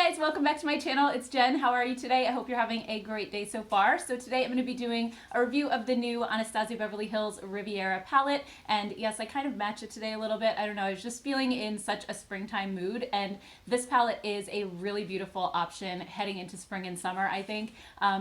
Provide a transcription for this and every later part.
guys, welcome back to my channel. It's Jen. How are you today? I hope you're having a great day so far. So today I'm going to be doing a review of the new Anastasia Beverly Hills Riviera palette. And yes, I kind of match it today a little bit. I don't know, I was just feeling in such a springtime mood. And this palette is a really beautiful option heading into spring and summer, I think.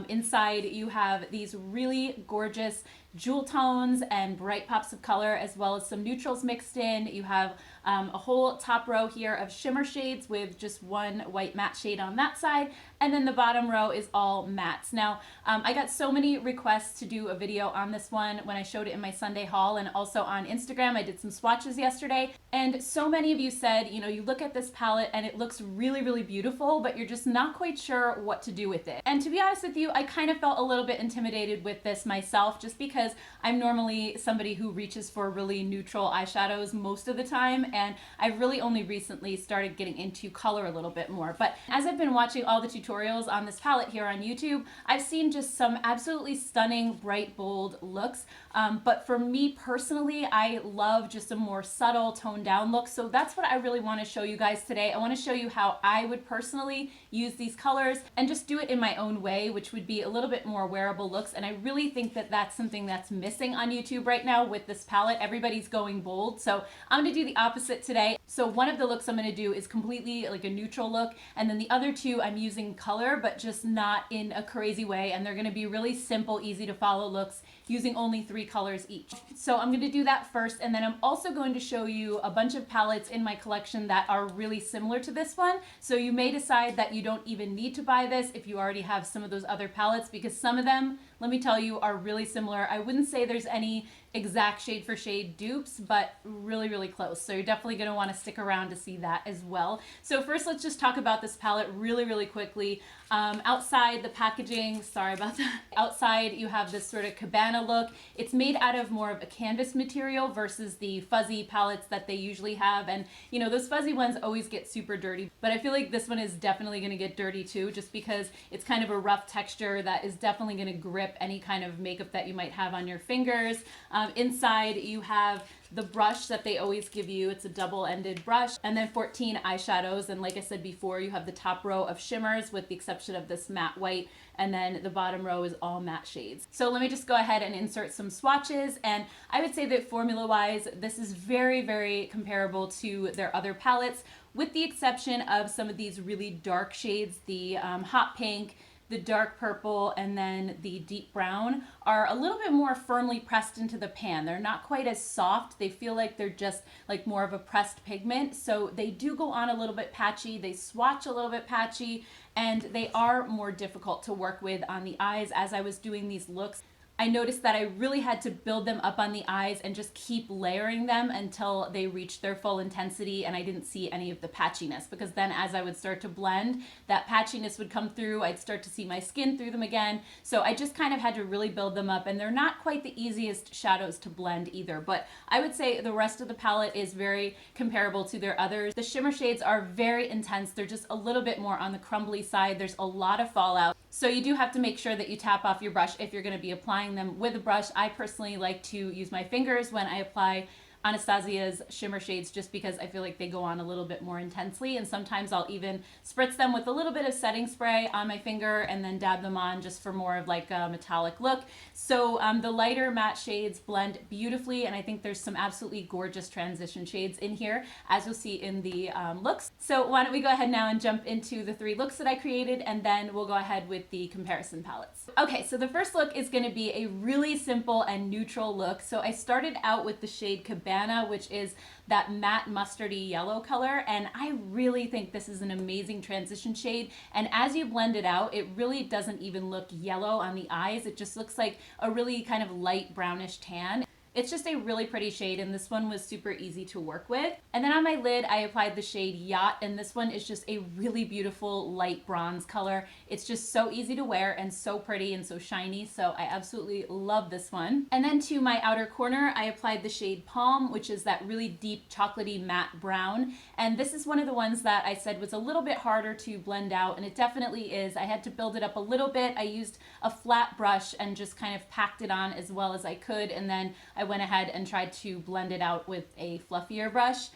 Inside you have these really gorgeous jewel tones and bright pops of color, as well as some neutrals mixed in. You have a whole top row here of shimmer shades with just one white matte shade on that side, and then the bottom row is all mattes. Now, I got so many requests to do a video on this one when I showed it in my Sunday haul, and also on Instagram. I did some swatches yesterday, and so many of you said, you know, you look at this palette and it looks really, really beautiful, but you're just not quite sure what to do with it. And to be honest with you, I kind of felt a little bit intimidated with this myself, just because I'm normally somebody who reaches for really neutral eyeshadows most of the time, and I've really only recently started getting into color a little bit more. But as I've been watching all the tutorials on this palette here on YouTube, I've seen just some absolutely stunning, bright, bold looks. But for me personally, I love just a more subtle, toned down look. So that's what I really want to show you guys today. I want to show you how I would personally use these colors and just do it in my own way, which would be a little bit more wearable looks. And I really think that that's something that's missing on YouTube right now with this palette. Everybody's going bold. So I'm going to do the opposite today. So one of the looks I'm going to do is completely like a neutral look. And then the other two I'm using color, but just not in a crazy way. And they're going to be really simple, easy to follow looks using only 3 colors each. So I'm going to do that first, and then I'm also going to show you a bunch of palettes in my collection that are really similar to this one. So you may decide that you don't even need to buy this if you already have some of those other palettes, because some of them, let me tell you, are really similar. I wouldn't say there's any exact shade for shade dupes, but really, really close. So you're definitely going to want to stick around to see that as well. So first, let's just talk about this palette really, really quickly. Outside the packaging, sorry about that. Outside you have this sort of cabana look. It's made out of more of a canvas material versus the fuzzy palettes that they usually have. And you know, those fuzzy ones always get super dirty, but I feel like this one is definitely going to get dirty too, just because it's kind of a rough texture that is definitely going to grip any kind of makeup that you might have on your fingers. Inside you have the brush that they always give you. It's a double-ended brush, and then 14 eyeshadows. And like I said before, you have the top row of shimmers with the exception of this matte white, and then the bottom row is all matte shades. So let me just go ahead and insert some swatches, and I would say that formula-wise, this is very, very comparable to their other palettes, with the exception of some of these really dark shades. The hot pink, the dark purple, and then the deep brown are a little bit more firmly pressed into the pan. They're not quite as soft. They feel like they're just like more of a pressed pigment. So they do go on a little bit patchy. They swatch a little bit patchy, and they are more difficult to work with on the eyes. As I was doing these looks, I noticed that I really had to build them up on the eyes and just keep layering them until they reached their full intensity, and I didn't see any of the patchiness, because then as I would start to blend, that patchiness would come through. I'd start to see my skin through them again. So I just kind of had to really build them up, and they're not quite the easiest shadows to blend either. But I would say the rest of the palette is very comparable to their others. The shimmer shades are very intense. They're just a little bit more on the crumbly side. There's a lot of fallout. So you do have to make sure that you tap off your brush if you're going to be applying them with a brush. I personally like to use my fingers when I apply Anastasia's shimmer shades, just because I feel like they go on a little bit more intensely, and sometimes I'll even spritz them with a little bit of setting spray on my finger and then dab them on just for more of like a metallic look. So the lighter matte shades blend beautifully, and I think there's some absolutely gorgeous transition shades in here, as you'll see in the looks. So why don't we go ahead now and jump into the 3 looks that I created, and then we'll go ahead with the comparison palettes. Okay, so the first look is going to be a really simple and neutral look. So I started out with the shade Cabana, which is that matte mustardy yellow color, and I really think this is an amazing transition shade. And as you blend it out, it really doesn't even look yellow on the eyes. It just looks like a really kind of light brownish tan. It's just a really pretty shade, and this one was super easy to work with. And then on my lid, I applied the shade Yacht, and this one is just a really beautiful light bronze color. It's just so easy to wear and so pretty and so shiny, so I absolutely love this one. And then to my outer corner, I applied the shade Palm, which is that really deep chocolatey matte brown. And this is one of the ones that I said was a little bit harder to blend out, and it definitely is. I had to build it up a little bit. I used a flat brush and just kind of packed it on as well as I could, and then I went ahead and tried to blend it out with a fluffier brush.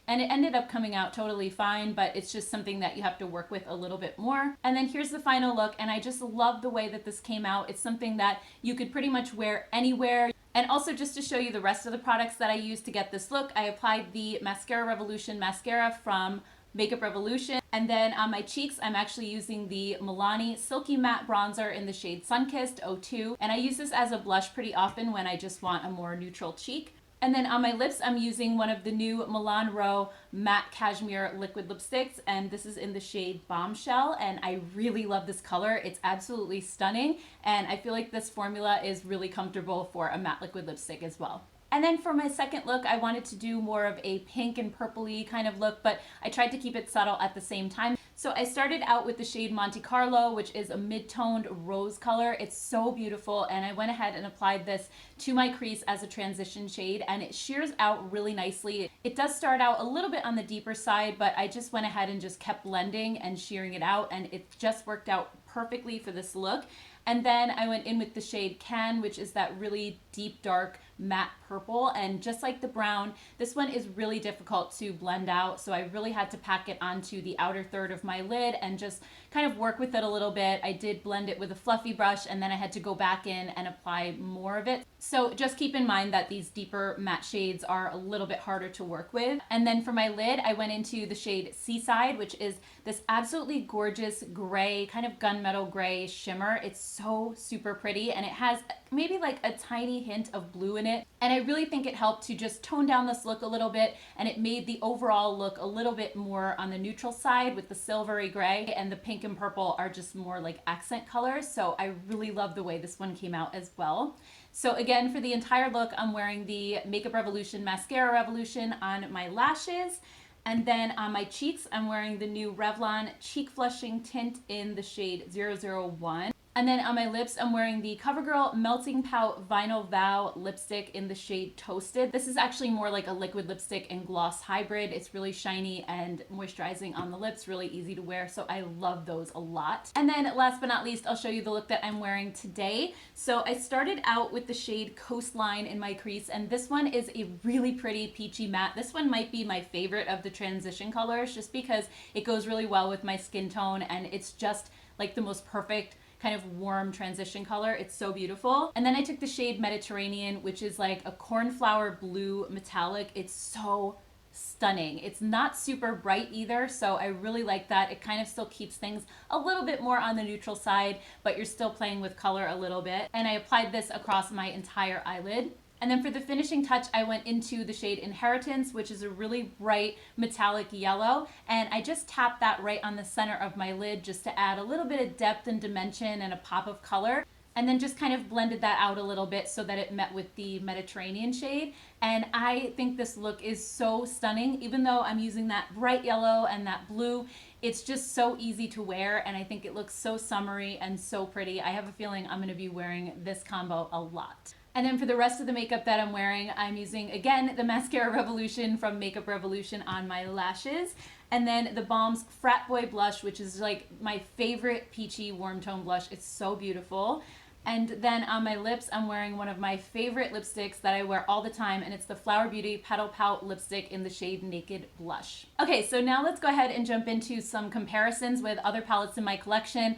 and it ended up coming out totally fine, but it's just something that you have to work with a little bit more. And then here's the final look, and I just love the way that this came out. It's something that you could pretty much wear anywhere. And also, just to show you the rest of the products that I used to get this look, I applied the Mascara Revolution mascara from Makeup Revolution. And then on my cheeks, I'm actually using the Milani Silky Matte Bronzer in the shade Sunkissed 02. And I use this as a blush pretty often when I just want a more neutral cheek. And then on my lips, I'm using one of the new Milan Row Matte Cashmere Liquid Lipsticks, and this is in the shade Bombshell, and I really love this color. It's absolutely stunning, and I feel like this formula is really comfortable for a matte liquid lipstick as well. And then for my second look, I wanted to do more of a pink and purpley kind of look, but I tried to keep it subtle at the same time. So I started out with the shade Monte Carlo, which is a mid-toned rose color. It's so beautiful, and I went ahead and applied this to my crease as a transition shade, and it shears out really nicely. It does start out a little bit on the deeper side, but I just went ahead and just kept blending and shearing it out, and it just worked out perfectly for this look. And then I went in with the shade Can, which is that really deep, dark, matte purple. And just like the brown, this one is really difficult to blend out. So I really had to pack it onto the outer third of my lid and just kind of work with it a little bit. I did blend it with a fluffy brush, and then I had to go back in and apply more of it. So just keep in mind that these deeper matte shades are a little bit harder to work with. And then for my lid, I went into the shade Seaside, which is this absolutely gorgeous gray, kind of gunmetal gray shimmer. It's so super pretty, and it has maybe like a tiny hint of blue in it. And I really think it helped to just tone down this look a little bit, and it made the overall look a little bit more on the neutral side with the silvery gray, and the pink and purple are just more like accent colors. So I really love the way this one came out as well. So again, for the entire look, I'm wearing the Makeup Revolution Mascara Revolution on my lashes. And then on my cheeks, I'm wearing the new Revlon Cheek Flushing Tint in the shade 001. And then on my lips, I'm wearing the CoverGirl Melting Pout Vinyl Vow lipstick in the shade Toasted. This is actually more like a liquid lipstick and gloss hybrid. It's really shiny and moisturizing on the lips, really easy to wear, so I love those a lot. And then last but not least, I'll show you the look that I'm wearing today. So I started out with the shade Coastline in my crease, and this one is a really pretty peachy matte. This one might be my favorite of the transition colors just because it goes really well with my skin tone, and it's just like the most perfect kind of warm transition color. It's so beautiful. And then I took the shade Mediterranean, which is like a cornflower blue metallic. It's so stunning. It's not super bright either, so I really like that. It kind of still keeps things a little bit more on the neutral side, but you're still playing with color a little bit. And I applied this across my entire eyelid. And then for the finishing touch, I went into the shade Inheritance, which is a really bright metallic yellow. And I just tapped that right on the center of my lid just to add a little bit of depth and dimension and a pop of color. And then just kind of blended that out a little bit so that it met with the Mediterranean shade. And I think this look is so stunning. Even though I'm using that bright yellow and that blue, it's just so easy to wear, and I think it looks so summery and so pretty. I have a feeling I'm gonna be wearing this combo a lot. And then for the rest of the makeup that I'm wearing, I'm using, again, the Mascara Revolution from Makeup Revolution on my lashes. And then the Balm's Frat Boy Blush, which is like my favorite peachy warm tone blush. It's so beautiful. And then on my lips, I'm wearing one of my favorite lipsticks that I wear all the time, and it's the Flower Beauty Petal Pout lipstick in the shade Naked Blush. Okay, so now let's go ahead and jump into some comparisons with other palettes in my collection.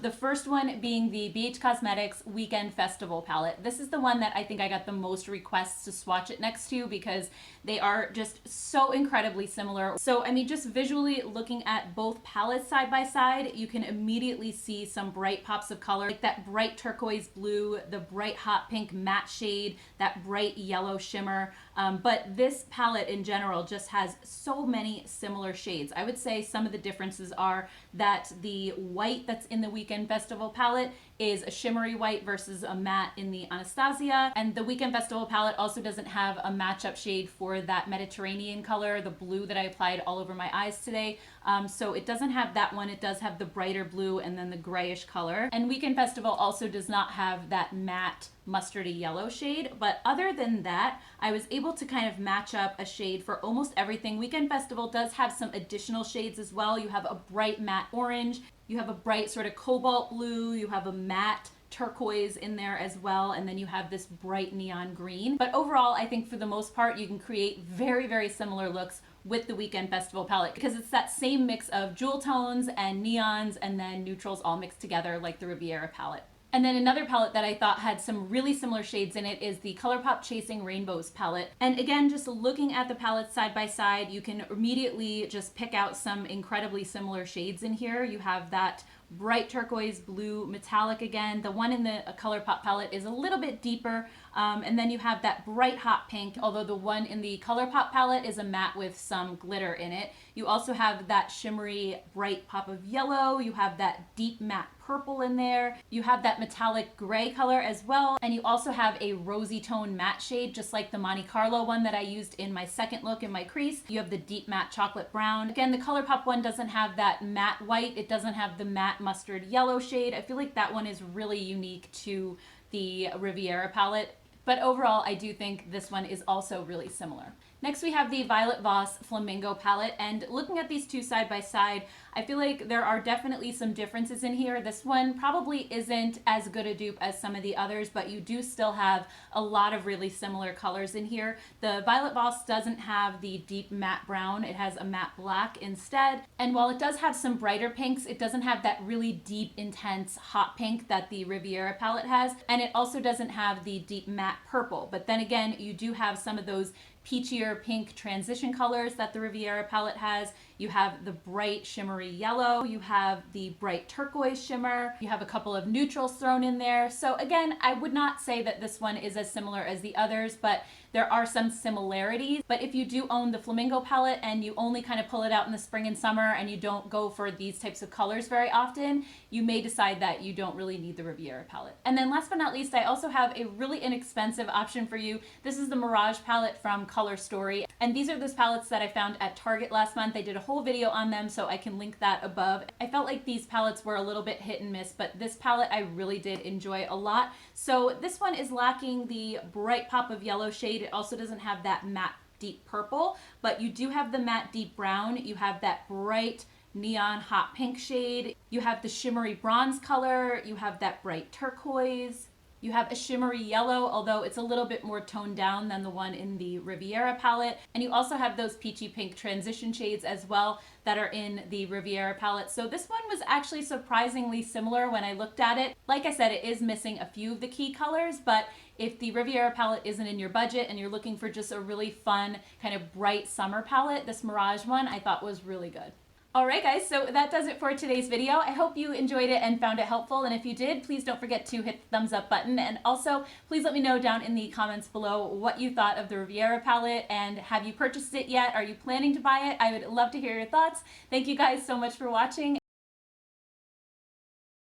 The first one being the BH Cosmetics Weekend Festival palette. This is the one that I think I got the most requests to swatch it next to because they are just so incredibly similar. So, I mean, just visually looking at both palettes side by side, you can immediately see some bright pops of color, like that bright turquoise blue, the bright hot pink matte shade, that bright yellow shimmer. But this palette in general just has so many similar shades. I would say some of the differences are that the white that's in the Weekend Festival palette is a shimmery white versus a matte in the Anastasia. And the Weekend Festival palette also doesn't have a matchup shade for that Mediterranean color, the blue that I applied all over my eyes today. So it doesn't have that one. It does have the brighter blue and then the grayish color. And Weekend Festival also does not have that matte mustardy yellow shade. But other than that, I was able to kind of match up a shade for almost everything. Weekend Festival does have some additional shades as well. You have a bright matte orange, you have a bright sort of cobalt blue, you have a matte turquoise in there as well, and then you have this bright neon green. But overall, I think for the most part, you can create very, very similar looks with the Weekend Festival palette because it's that same mix of jewel tones and neons and then neutrals all mixed together like the Riviera palette. And then another palette that I thought had some really similar shades in it is the ColourPop Chasing Rainbows palette. And again, just looking at the palettes side by side, you can immediately just pick out some incredibly similar shades in here. You have that bright turquoise blue metallic again. The one in the ColourPop palette is a little bit deeper. And then you have that bright hot pink, although the one in the ColourPop palette is a matte with some glitter in it. You also have that shimmery bright pop of yellow. You have that deep matte purple in there. You have that metallic gray color as well. And you also have a rosy tone matte shade, just like the Monte Carlo one that I used in my second look in my crease. You have the deep matte chocolate brown. Again, the ColourPop one doesn't have that matte white. It doesn't have the matte mustard yellow shade. I feel like that one is really unique to the Riviera palette. But overall, I do think this one is also really similar. Next, we have the Violet Voss Flamingo palette, and looking at these two side by side, I feel like there are definitely some differences in here. This one probably isn't as good a dupe as some of the others, but you do still have a lot of really similar colors in here. The Violet Voss doesn't have the deep matte brown, it has a matte black instead. And while it does have some brighter pinks, it doesn't have that really deep, intense hot pink that the Riviera palette has, and it also doesn't have the deep matte purple. But then again, you do have some of those peachier pink transition colors that the Riviera palette has. You have the bright shimmery yellow, you have the bright turquoise shimmer, you have a couple of neutrals thrown in there. So again, I would not say that this one is as similar as the others, but there are some similarities. But if you do own the Flamingo palette and you only kind of pull it out in the spring and summer and you don't go for these types of colors very often, you may decide that you don't really need the Riviera palette. And then last but not least, I also have a really inexpensive option for you. This is the Mirage palette from Color Story. And these are those palettes that I found at Target last month. I did a whole video on them, so I can link that above. I felt like these palettes were a little bit hit and miss, but this palette I really did enjoy a lot. So this one is lacking the bright pop of yellow shade. It also doesn't have that matte deep purple, but you do have the matte deep brown. You have that bright neon hot pink shade. You have the shimmery bronze color. You have that bright turquoise. You have a shimmery yellow, although it's a little bit more toned down than the one in the Riviera palette. And you also have those peachy pink transition shades as well that are in the Riviera palette. So this one was actually surprisingly similar when I looked at it. Like I said, it is missing a few of the key colors, but if the Riviera palette isn't in your budget and you're looking for just a really fun kind of bright summer palette, this Mirage one I thought was really good. Alright guys, so that does it for today's video. I hope you enjoyed it and found it helpful, and if you did, please don't forget to hit the thumbs up button, and also please let me know down in the comments below what you thought of the Riviera palette, and have you purchased it yet? Are you planning to buy it? I would love to hear your thoughts. Thank you guys so much for watching.